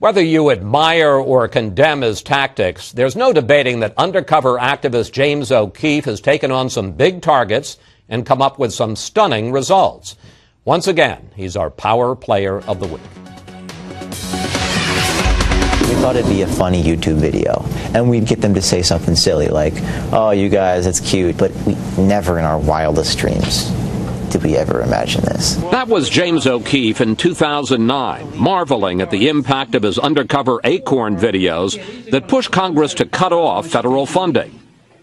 Whether you admire or condemn his tactics, there's no debating that undercover activist James O'Keefe has taken on some big targets and come up with some stunning results. Once again, he's our Power Player of the Week. We thought it'd be a funny YouTube video, and we'd get them to say something silly like, "Oh, you guys, it's cute," but we never in our wildest dreams did we ever imagine this. That was James O'Keefe in 2009, marveling at the impact of his undercover ACORN videos that pushed Congress to cut off federal funding.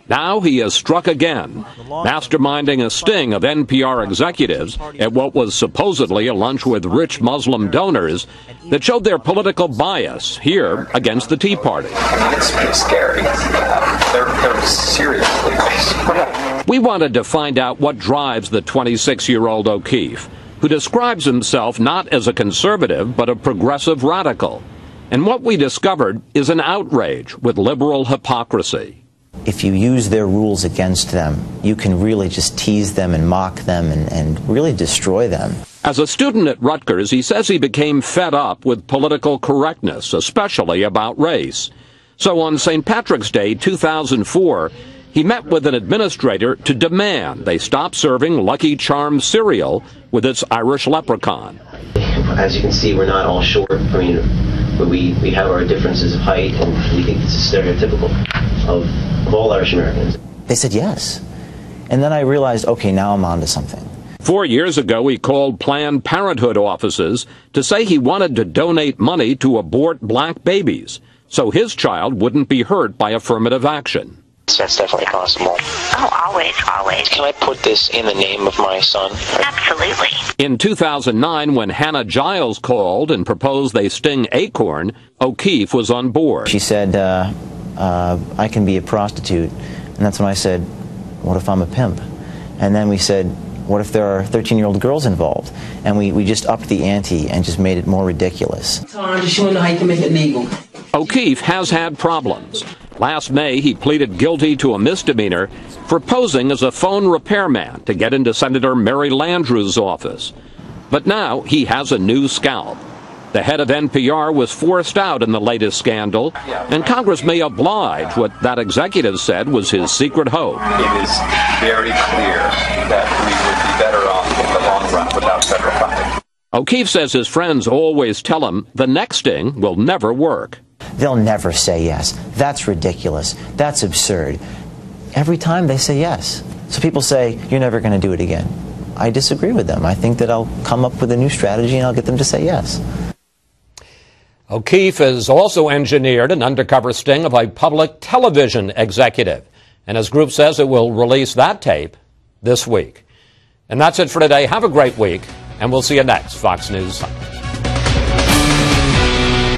Now he has struck again, masterminding a sting of NPR executives at what was supposedly a lunch with rich Muslim donors that showed their political bias here against the Tea Party. I mean, it's pretty scary. They're seriously nice. We wanted to find out what drives the 26-year-old O'Keefe, who describes himself not as a conservative but a progressive radical. And what we discovered is an outrage with liberal hypocrisy. If you use their rules against them, you can really just tease them and mock them and really destroy them. As a student at Rutgers, he says he became fed up with political correctness, especially about race. So on St. Patrick's Day 2004, he met with an administrator to demand they stop serving Lucky Charms cereal with its Irish leprechaun. As you can see, we're not all short. I mean, we have our differences of height, and we think this is stereotypical of all Irish Americans. They said yes. And then I realized, okay, now I'm onto something. 4 years ago, he called Planned Parenthood offices to say he wanted to donate money to abort black babies so his child wouldn't be hurt by affirmative action. That's definitely possible. Oh, always. Can I put this in the name of my son? Absolutely. In 2009, when Hannah Giles called and proposed they sting ACORN, O'Keefe was on board. She said, I can be a prostitute. And that's when I said, what if I'm a pimp? And then we said, what if there are 13-year-old girls involved? And we just upped the ante and just made it more ridiculous. Just showing how you can make it legal. O'Keefe has had problems. Last May, he pleaded guilty to a misdemeanor for posing as a phone repairman to get into Senator Mary Landrieu's office. But now he has a new scalp. The head of NPR was forced out in the latest scandal, and Congress may oblige what that executive said was his secret hope. It is very clear that we would be better off in the long run without federal funding. O'Keefe says his friends always tell him the next sting will never work. They'll never say yes. That's ridiculous. That's absurd. Every time they say yes. So people say, you're never going to do it again. I disagree with them. I think that I'll come up with a new strategy and I'll get them to say yes. O'Keefe has also engineered an undercover sting of a public television executive. And his group says it will release that tape this week. And that's it for today. Have a great week, and we'll see you next Fox News Sunday.